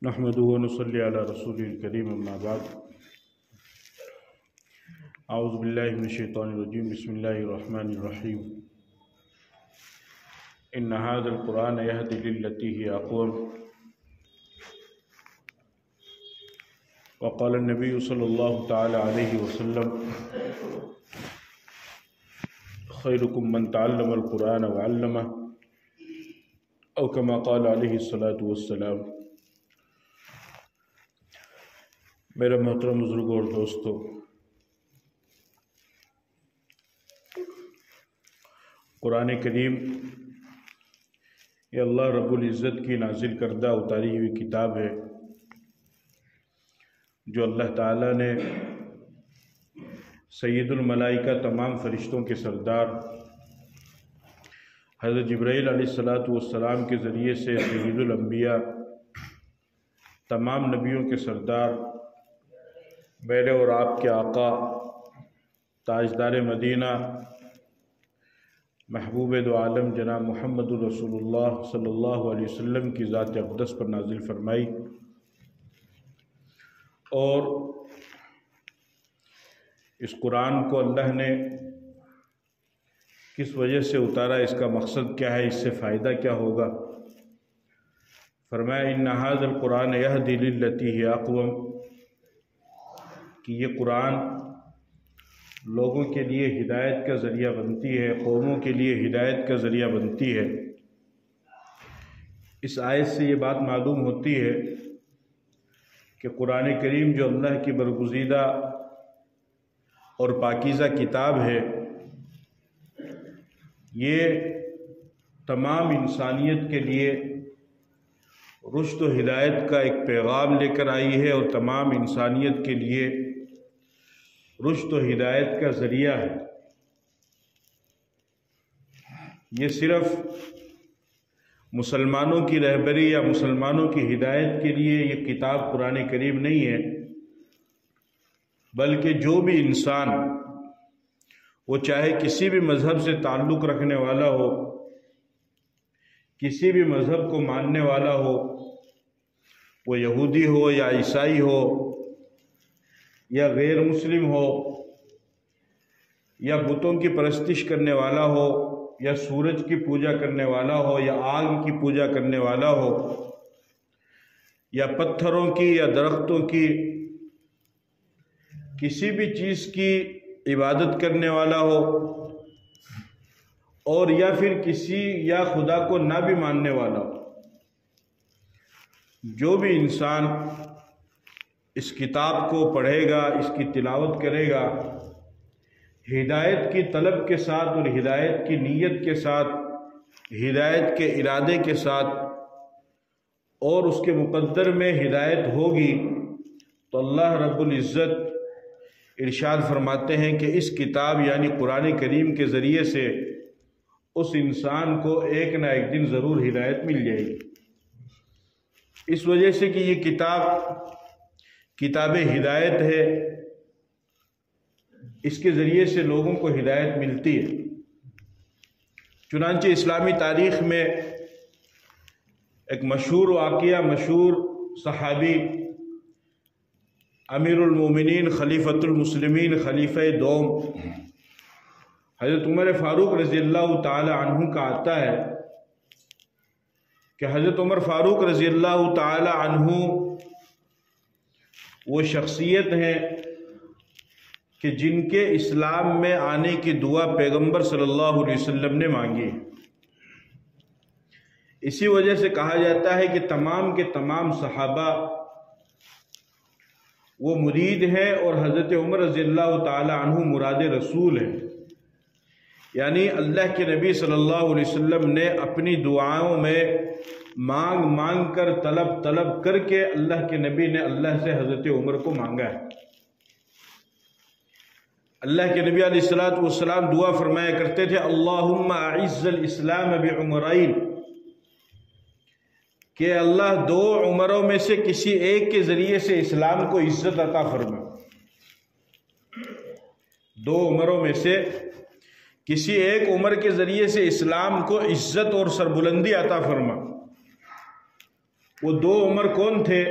نحمده ونصلي على رسوله الكريم اما بعد اعوذ بالله من الشيطان الرجيم بسم الله الرحمن الرحيم ان هذا القرآن يهدي للتي هي اقوم وقال النبي صلى الله تعالى عليه وسلم خيركم من تعلم القرآن وعلمه او كما قال عليه الصلاة والسلام۔ میرے محترم بزرگوں اور دوستو، قرآن کریم یہ اللہ رب العزت کی نازل کردہ اتاری ہوئی کتاب ہے جو اللہ تعالیٰ نے سید الملائکہ تمام فرشتوں کے سردار حضرت جبرائیل علیہ السلام کے ذریعے سے سید الانبیاء تمام نبیوں کے سردار میرے اور آپ کے آقا تاجدار مدینہ محبوب دو عالم جناب محمد رسول اللہ صلی اللہ علیہ وسلم کی ذات اقدس پر نازل فرمائی، اور اس قرآن کو اللہ نے کس وجہ سے اتارا، اس کا مقصد کیا ہے، اس سے فائدہ کیا ہوگا۔ فرمایا ان ھذا القرآن یہدی للتی ہی اقوم، کہ یہ قرآن لوگوں کے لیے ہدایت کا ذریعہ بنتی ہے، قوموں کے لیے ہدایت کا ذریعہ بنتی ہے۔ اس آیت سے یہ بات معلوم ہوتی ہے کہ قرآن کریم جو اللہ کی برگزیدہ اور پاکیزہ کتاب ہے، یہ تمام انسانیت کے لیے رشد و ہدایت کا ایک پیغام لے کر آئی ہے، اور تمام انسانیت کے لیے رشد و ہدایت کا ذریعہ ہے۔ یہ صرف مسلمانوں کی رہبری یا مسلمانوں کی ہدایت کے لیے یہ کتاب قرآن کریم نہیں ہے، بلکہ جو بھی انسان وہ چاہے کسی بھی مذہب سے تعلق رکھنے والا ہو، کسی بھی مذہب کو ماننے والا ہو، وہ یہودی ہو یا عیسائی ہو یا غیر مسلم ہو یا بتوں کی پرستش کرنے والا ہو یا سورج کی پوجا کرنے والا ہو یا آگ کی پوجا کرنے والا ہو یا پتھروں کی یا درختوں کی کسی بھی چیز کی عبادت کرنے والا ہو، اور یا پھر کسی یا خدا کو نہ بھی ماننے والا ہو، جو بھی انسان اس کتاب کو پڑھے گا، اس کی تلاوت کرے گا، ہدایت کی طلب کے ساتھ اور ہدایت کی نیت کے ساتھ، ہدایت کے ارادے کے ساتھ، اور اس کے مقدر میں ہدایت ہوگی، تو اللہ رب العزت ارشاد فرماتے ہیں کہ اس کتاب یعنی قرآن کریم کے ذریعے سے اس انسان کو ایک نہ ایک دن ضرور ہدایت مل جائے گی۔ اس وجہ سے کہ یہ کتاب ہدایت ہے، اس کے ذریعے سے لوگوں کو ہدایت ملتی ہے۔ چنانچہ اسلامی تاریخ میں ایک مشہور واقعہ، مشہور صحابی امیر المومنین خلیفۃ المسلمین خلیفہ دوم حضرت عمر فاروق رضی اللہ تعالی عنہ کا آتا ہے کہ حضرت عمر فاروق رضی اللہ تعالی عنہ وہ شخصیت ہیں کہ جن کے اسلام میں آنے کی دعا پیغمبر صلی اللہ علیہ وسلم نے مانگی۔ اسی وجہ سے کہا جاتا ہے کہ تمام کے تمام صحابہ وہ مرید ہیں، اور حضرت عمر رضی اللہ تعالی عنہ مراد رسول ہیں، یعنی اللہ کے نبی صلی اللہ علیہ وسلم نے اپنی دعاؤں میں مانگ کر طلب کر کے اللہ کے نبی نے اللہ سے حضرت عمر کو مانگا ہے۔ اللہ کے نبی علیہ السلام دعا فرمایا کرتے تھے اللہم اعز الاسلام بعمرین، کہ اللہ دو عمروں میں سے کسی ایک کے ذریعے سے اسلام کو عزت عطا فرما، دو عمروں میں سے کسی ایک عمر کے ذریعے سے اسلام کو عزت اور سربلندی عطا فرما۔ وہ دو عمر کون تھے؟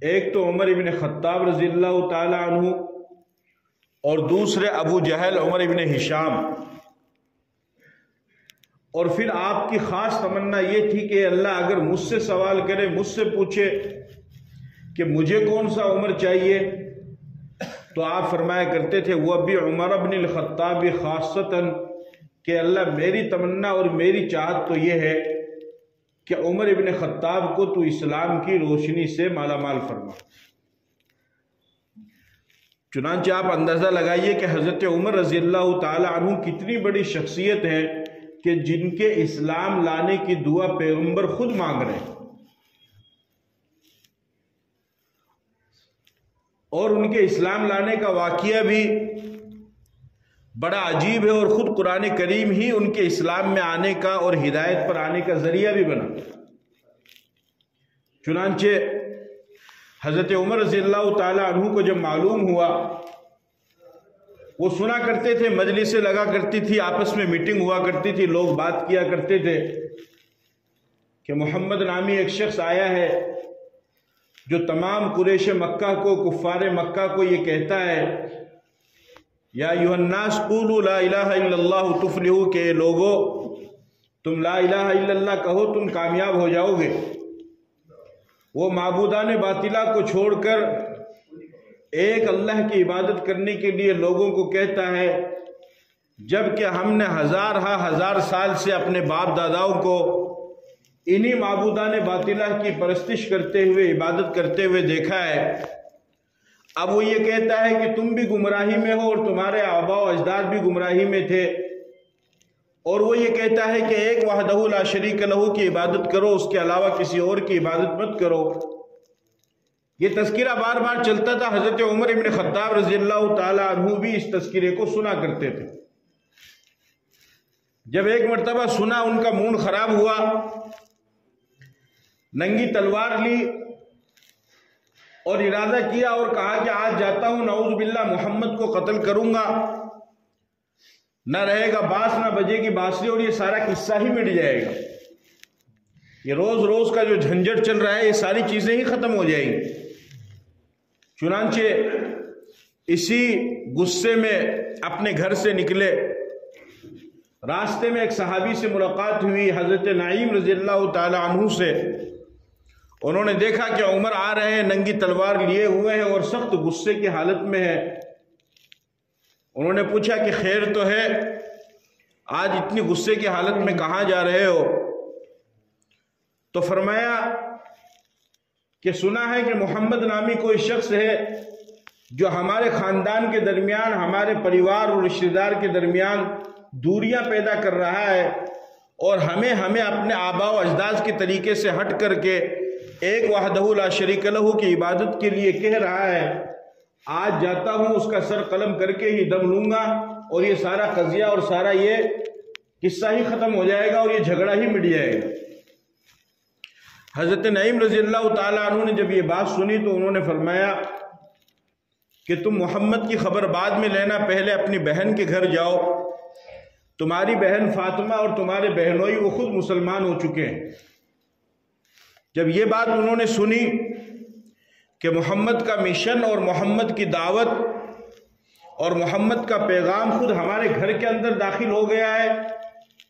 ایک تو عمر ابن خطاب رضی اللہ تعالی عنہ اور دوسرے ابو جہل عمر ابن ہشام۔ اور پھر آپ کی خاص تمنا یہ تھی کہ اللہ اگر مجھ سے سوال کرے، مجھ سے پوچھے کہ مجھے کون سا عمر چاہیے، تو آپ فرمایا کرتے تھے وہ بھی عمر ابن الخطاب خاصتاً، کہ اللہ میری تمنا اور میری چاہت تو یہ ہے کہ عمر ابن خطاب کو تو اسلام کی روشنی سے مالا مال فرما۔ چنانچہ آپ اندازہ لگائیے کہ حضرت عمر رضی اللہ تعالی عنہ کتنی بڑی شخصیت ہے کہ جن کے اسلام لانے کی دعا پیغمبر خود مانگ رہے ہیں، اور ان کے اسلام لانے کا واقعہ بھی بڑا عجیب ہے، اور خود قرآن کریم ہی ان کے اسلام میں آنے کا اور ہدایت پر آنے کا ذریعہ بھی بنا۔ چنانچہ حضرت عمر رضی اللہ تعالی عنہ کو جب معلوم ہوا، وہ سنا کرتے تھے، مجلسیں لگا کرتی تھی، آپس میں میٹنگ ہوا کرتی تھی، لوگ بات کیا کرتے تھے کہ محمد نامی ایک شخص آیا ہے جو تمام قریش مکہ کو، کفار مکہ کو یہ کہتا ہے یا ایھا الناس قولوا لا الہ الا اللہ تفلحوا، کہ لوگو تم لا الہ الا اللہ کہو تم کامیاب ہو جاؤ گے۔ وہ معبودان باطلہ کو چھوڑ کر ایک اللہ کی عبادت کرنے کے لیے لوگوں کو کہتا ہے، جبکہ ہم نے ہزار سال سے اپنے باپ داداؤں کو انہی معبودان باطلہ کی پرستش کرتے ہوئے، عبادت کرتے ہوئے دیکھا ہے۔ اب وہ یہ کہتا ہے کہ تم بھی گمراہی میں ہو اور تمہارے آباء و اجداد بھی گمراہی میں تھے، اور وہ یہ کہتا ہے کہ ایک وحدہ لا شریک لہ کی عبادت کرو، اس کے علاوہ کسی اور کی عبادت مت کرو۔ یہ تذکرہ بار بار چلتا تھا، حضرت عمر ابن خطاب رضی اللہ تعالی عنہ بھی اس تذکرے کو سنا کرتے تھے۔ جب ایک مرتبہ سنا، ان کا موڈ خراب ہوا، ننگی تلوار لی اور ارادہ کیا اور کہا کہ آج جاتا ہوں، نعوذ باللہ محمد کو قتل کروں گا، نہ رہے گا باس نہ بجے گی بانسری، اور یہ سارا قصہ ہی مٹ جائے گا۔ یہ روز روز کا جو جھنجٹ چل رہا ہے یہ ساری چیزیں ہی ختم ہو جائیں گی۔ چنانچہ اسی غصے میں اپنے گھر سے نکلے، راستے میں ایک صحابی سے ملاقات ہوئی، حضرت نعیم رضی اللہ تعالی عنہ سے۔ انہوں نے دیکھا کہ عمر آ رہے ہیں، ننگی تلوار لیے ہوئے ہیں اور سخت غصے کی حالت میں ہے۔ انہوں نے پوچھا کہ خیر تو ہے، آج اتنی غصے کی حالت میں کہاں جا رہے ہو؟ تو فرمایا کہ سنا ہے کہ محمد نامی کوئی شخص ہے جو ہمارے خاندان کے درمیان، ہمارے پریوار اور رشتہ دار کے درمیان دوریاں پیدا کر رہا ہے، اور ہمیں اپنے آباء و اجداد کے طریقے سے ہٹ کر کے ایک وحدہ لا شریک لہ کی عبادت کے لیے کہہ رہا ہے۔ آج جاتا ہوں، اس کا سر قلم کر کے ہی دم لوں گا، اور یہ سارا قضیہ اور سارا یہ قصہ ہی ختم ہو جائے گا اور یہ جھگڑا ہی مٹ جائے گا۔ حضرت نعیم رضی اللہ تعالیٰ عنہ نے جب یہ بات سنی تو انہوں نے فرمایا کہ تم محمد کی خبر بعد میں لینا، پہلے اپنی بہن کے گھر جاؤ، تمہاری بہن فاطمہ اور تمہارے بہنوئی وہ خود مسلمان ہو چکے ہیں۔ جب یہ بات انہوں نے سنی کہ محمد کا مشن اور محمد کی دعوت اور محمد کا پیغام خود ہمارے گھر کے اندر داخل ہو گیا ہے،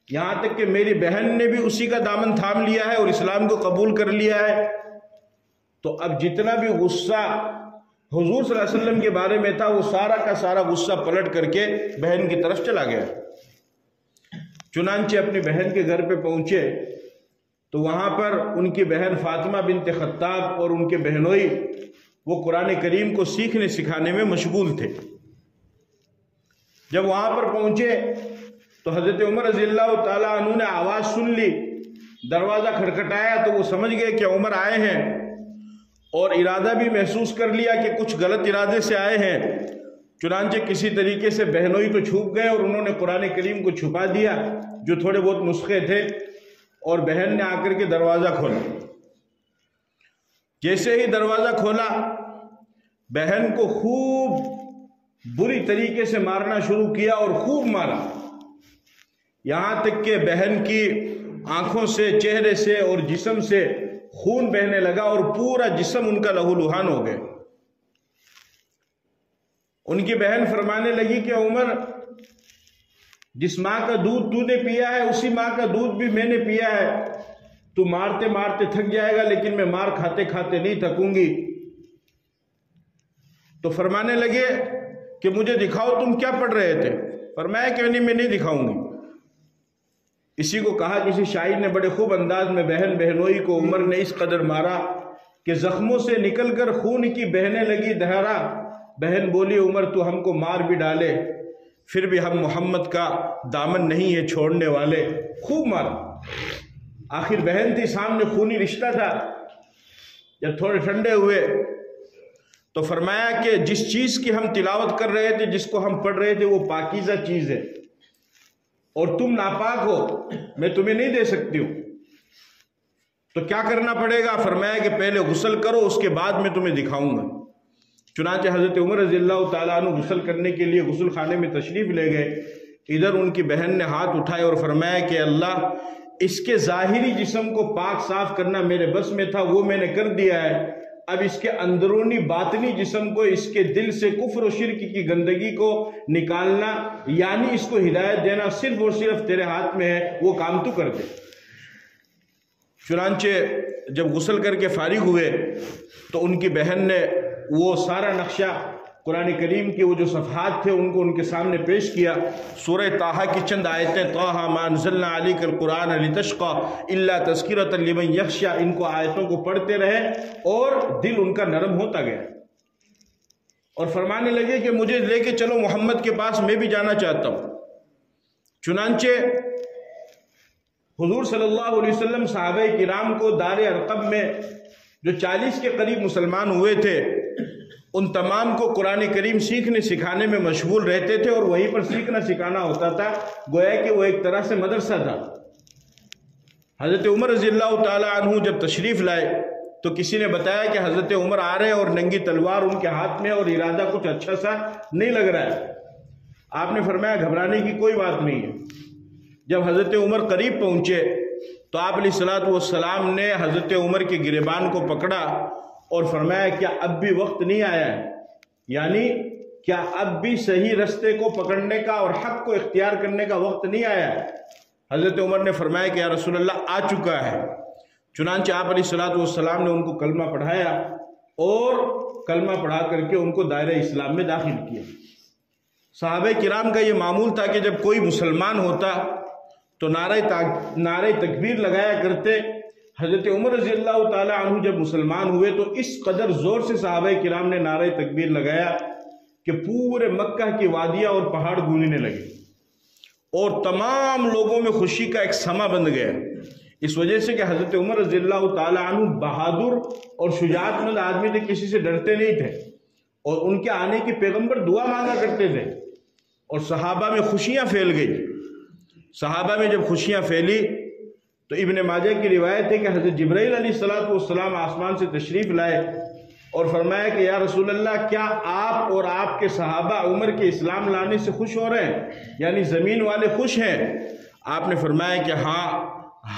یہاں تک کہ میری بہن نے بھی اسی کا دامن تھام لیا ہے اور اسلام کو قبول کر لیا ہے، تو اب جتنا بھی غصہ حضور صلی اللہ علیہ وسلم کے بارے میں تھا وہ سارا کا سارا غصہ پلٹ کر کے بہن کی طرف چلا گیا۔ چنانچہ اپنی بہن کے گھر پہ پہنچے تو وہاں پر ان کی بہن فاطمہ بنت خطاب اور ان کے بہنوئی وہ قرآن کریم کو سیکھنے سکھانے میں مشغول تھے۔ جب وہاں پر پہنچے تو حضرت عمر رضی اللہ تعالیٰ عنہ نے آواز سن لی، دروازہ کھٹکھٹایا تو وہ سمجھ گئے کہ عمر آئے ہیں، اور ارادہ بھی محسوس کر لیا کہ کچھ غلط ارادے سے آئے ہیں۔ چنانچہ کسی طریقے سے بہنوئی تو چھپ گئے اور انہوں نے قرآن کریم کو چھپا دیا جو تھوڑے بہت نسخے تھے، اور بہن نے آ کر کے دروازہ کھولا۔ جیسے ہی دروازہ کھولا بہن کو خوب بری طریقے سے مارنا شروع کیا اور خوب مارا، یہاں تک کہ بہن کی آنکھوں سے، چہرے سے اور جسم سے خون بہنے لگا اور پورا جسم ان کا لہو لہان ہو گئے۔ ان کی بہن فرمانے لگی کہ عمر، جس ماں کا دودھ تو نے پیا ہے اسی ماں کا دودھ بھی میں نے پیا ہے، تو مارتے مارتے تھک جائے گا لیکن میں مار کھاتے کھاتے نہیں تھکوں گی۔ تو فرمانے لگے کہ مجھے دکھاؤ تم کیا پڑھ رہے تھے؟ فرمایا کہ نہیں، میں نہیں دکھاؤں گی۔ اسی کو کہا کسی شاعر نے بڑے خوب انداز میں، بہن بہنوئی کو عمر نے اس قدر مارا کہ زخموں سے نکل کر خون کی بہنے لگی دھارا۔ بہن بولی عمر تو ہم کو مار بھی ڈالے پھر بھی ہم محمد کا دامن نہیں ہے چھوڑنے والے۔ خوب مارا، آخر بہن تھی، سامنے خونی رشتہ تھا۔ جب تھوڑے ٹھنڈے ہوئے تو فرمایا کہ جس چیز کی ہم تلاوت کر رہے تھے، جس کو ہم پڑھ رہے تھے، وہ پاکیزہ چیز ہے اور تم ناپاک ہو، میں تمہیں نہیں دے سکتی ہوں، تو کیا کرنا پڑے گا؟ فرمایا کہ پہلے غسل کرو، اس کے بعد میں تمہیں دکھاؤں گا۔ چنانچہ حضرت عمر رضی اللہ تعالیٰ عنہ غسل کرنے کے لیے غسل خانے میں تشریف لے گئے۔ ادھر ان کی بہن نے ہاتھ اٹھائے اور فرمایا کہ اللہ، اس کے ظاہری جسم کو پاک صاف کرنا میرے بس میں تھا، وہ میں نے کر دیا ہے، اب اس کے اندرونی باطنی جسم کو، اس کے دل سے کفر و شرک کی گندگی کو نکالنا، یعنی اس کو ہدایت دینا صرف اور صرف تیرے ہاتھ میں ہے، وہ کام تو کر دے۔ چنانچہ جب غسل کر کے فارغ ہوئے تو ان کی بہن نے وہ سارا نقشہ قرآن کریم کے وہ جو صفحات تھے ان کو ان کے سامنے پیش کیا۔ سورہ طٰہٰ کی چند آیتیں، طٰہٰ ما انزلنا علیک القرآن لتشقی الا تذکرۃ لمن یخشی، ان کو آیتوں کو پڑھتے رہے اور دل ان کا نرم ہوتا گیا اور فرمانے لگے کہ مجھے لے کے چلو محمد کے پاس، میں بھی جانا چاہتا ہوں۔ چنانچہ حضور صلی اللہ علیہ وسلم صحابہ کرام کو دار ارقم میں جو 40 کے قریب مسلمان ہوئے تھے، ان تمام کو قرآن کریم سیکھنے سکھانے میں مشغول رہتے تھے اور وہیں پر سیکھنا سکھانا ہوتا تھا، گویا کہ وہ ایک طرح سے مدرسہ تھا۔ حضرت عمر رضی اللہ تعالی عنہ جب تشریف لائے تو کسی نے بتایا کہ حضرت عمر آ رہے ہیں اور ننگی تلوار ان کے ہاتھ میں، اور ارادہ کچھ اچھا سا نہیں لگ رہا ہے۔ آپ نے فرمایا گھبرانے کی کوئی بات نہیں ہے۔ جب حضرت عمر قریب پہنچے تو آپ علیہ الصلوۃ والسلام نے حضرت عمر کے گریبان کو پکڑا اور فرمایا کیا اب بھی وقت نہیں آیا ہے؟ یعنی کیا اب بھی صحیح رستے کو پکڑنے کا اور حق کو اختیار کرنے کا وقت نہیں آیا ہے؟ حضرت عمر نے فرمایا کہ یا رسول اللہ آ چکا ہے۔ چنانچہ آپ علیہ الصلوۃ والسلام نے ان کو کلمہ پڑھایا اور کلمہ پڑھا کر کے ان کو دائرہ اسلام میں داخل کیا۔ صحابہ کرام کا یہ معمول تھا کہ جب کوئی مسلمان ہوتا تو نعرہ تکبیر لگایا کرتے۔ حضرت عمر رضی اللہ تعالی عنہ جب مسلمان ہوئے تو اس قدر زور سے صحابہ کرام نے نعرہ تکبیر لگایا کہ پورے مکہ کی وادیاں اور پہاڑ گونجنے لگے اور تمام لوگوں میں خوشی کا ایک سما بن گیا، اس وجہ سے کہ حضرت عمر رضی اللہ تعالی عنہ بہادر اور شجاعت مند آدمی تھے، کسی سے ڈرتے نہیں تھے اور ان کے آنے کی پیغمبر دعا مانگا کرتے تھے اور صحابہ میں خوشیاں پھیل گئی۔ صحابہ میں جب خوشیاں پھیلی تو ابن ماجہ کی روایت ہے کہ حضرت جبرائیل علیہ السلام آسمان سے تشریف لائے اور فرمایا کہ یا رسول اللہ، کیا آپ اور آپ کے صحابہ عمر کے اسلام لانے سے خوش ہو رہے ہیں؟ یعنی زمین والے خوش ہیں؟ آپ نے فرمایا کہ ہاں،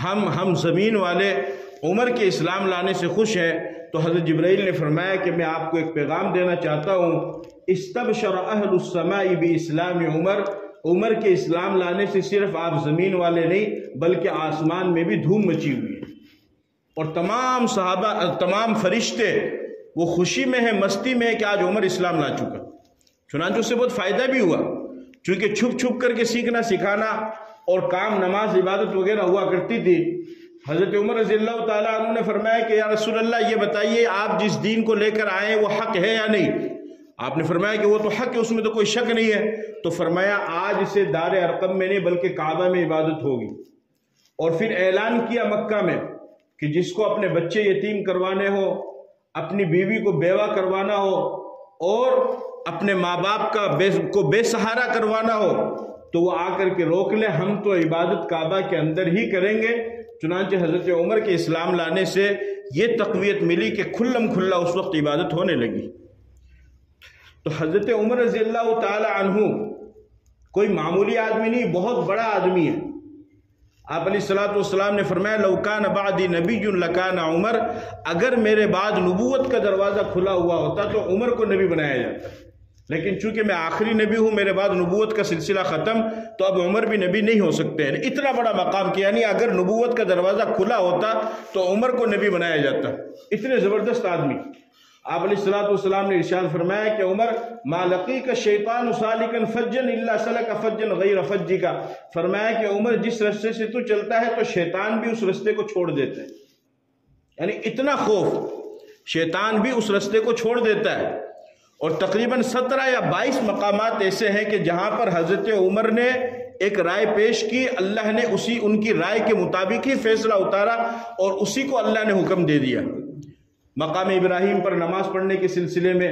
ہم زمین والے عمر کے اسلام لانے سے خوش ہیں۔ تو حضرت جبرائیل نے فرمایا کہ میں آپ کو ایک پیغام دینا چاہتا ہوں، استبشر اہل السماء باسلام عمر کے اسلام لانے سے صرف آپ زمین والے نہیں بلکہ آسمان میں بھی دھوم مچی ہوئی ہے اور تمام صحابہ، تمام فرشتے وہ خوشی میں ہیں، مستی میں ہے کہ آج عمر اسلام لا چکا۔ چنانچہ اس سے بہت فائدہ بھی ہوا، چونکہ چھپ چھپ کر کے سیکھنا سکھانا اور کام نماز عبادت وغیرہ ہوا کرتی تھی۔ حضرت عمر رضی اللہ تعالیٰ عنہ نے فرمایا کہ یا رسول اللہ، یہ بتائیے آپ جس دین کو لے کر آئے وہ حق ہے یا نہیں؟ آپ نے فرمایا کہ وہ تو حق ہے، اس میں تو کوئی شک نہیں ہے۔ تو فرمایا آج سے دار ارقم میں نہیں بلکہ کعبہ میں عبادت ہوگی۔ اور پھر اعلان کیا مکہ میں کہ جس کو اپنے بچے یتیم کروانے ہو، اپنی بیوی کو بیوہ کروانا ہو اور اپنے ماں باپ کو بے سہارا کروانا ہو تو وہ آ کر کے روک لے، ہم تو عبادت کعبہ کے اندر ہی کریں گے۔ چنانچہ حضرت عمر کے اسلام لانے سے یہ تقویت ملی کہ کھلم کھلا اس وقت عبادت ہونے لگی۔ تو حضرت عمر رضی اللہ تعالی عنہ کوئی معمولی آدمی نہیں، بہت بڑا آدمی ہے۔ آپ علیہ الصلوۃ والسلام نے فرمایا لو کان بعدی نبی لکان عمر، اگر میرے بعد نبوت کا دروازہ کھلا ہوا ہوتا تو عمر کو نبی بنایا جاتا، لیکن چونکہ میں آخری نبی ہوں، میرے بعد نبوت کا سلسلہ ختم، تو اب عمر بھی نبی نہیں ہو سکتے ہیں۔ اتنا بڑا مقام کیا، یعنی اگر نبوت کا دروازہ کھلا ہوتا تو عمر کو نبی بنایا جاتا، اتنے زبردست آدمی۔ آپ علیہ الصلوۃ والسلام نے ارشاد فرمایا کہ عمر ما لقیک الشیطان سالکا فجا الا سلک فجا غیر فجک، فرمایا کہ عمر جس رستے سے تو چلتا ہے تو شیطان بھی اس رستے کو چھوڑ دیتا ہے، یعنی اتنا خوف، شیطان بھی اس رستے کو چھوڑ دیتا ہے۔ اور تقریباً 17 یا 22 مقامات ایسے ہیں کہ جہاں پر حضرت عمر نے ایک رائے پیش کی، اللہ نے ان کی رائے کے مطابق ہی فیصلہ اتارا اور اسی کو اللہ نے حکم دے دیا۔ مقام ابراہیم پر نماز پڑھنے کے سلسلے میں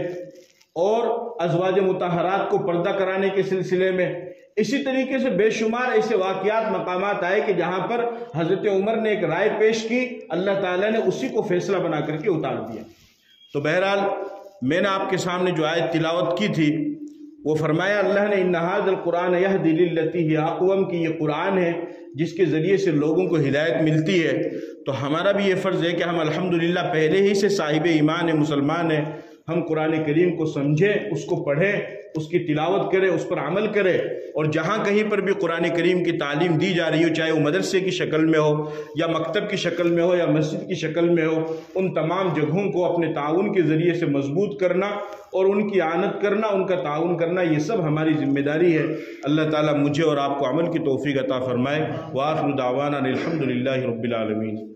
اور ازواج مطہرات کو پردہ کرانے کے سلسلے میں، اسی طریقے سے بے شمار ایسے واقعات مقامات آئے کہ جہاں پر حضرت عمر نے ایک رائے پیش کی، اللہ تعالیٰ نے اسی کو فیصلہ بنا کر کے اتار دیا۔ تو بہرحال میں نے آپ کے سامنے جو آیت تلاوت کی تھی وہ فرمایا اللہ نے ان ھذا القرآن یہدی للتی ہی اقوم، کی یہ قرآن ہے جس کے ذریعے سے لوگوں کو ہدایت ملتی ہے۔ تو ہمارا بھی یہ فرض ہے کہ ہم الحمدللہ پہلے ہی سے صاحب ایمان ہیں، مسلمان ہیں، ہم قرآن کریم کو سمجھیں، اس کو پڑھیں، اس کی تلاوت کریں، اس پر عمل کریں، اور جہاں کہیں پر بھی قرآن کریم کی تعلیم دی جا رہی ہو، چاہے وہ مدرسے کی شکل میں ہو یا مکتب کی شکل میں ہو یا مسجد کی شکل میں ہو، ان تمام جگہوں کو اپنے تعاون کے ذریعے سے مضبوط کرنا اور ان کی اعانت کرنا، ان کا تعاون کرنا، یہ سب ہماری ذمہ داری ہے۔ اللہ تعالیٰ مجھے اور آپ کو عمل کی توفیق عطا فرمائے۔ وآخر دعوانا الحمدللہ رب العالمین۔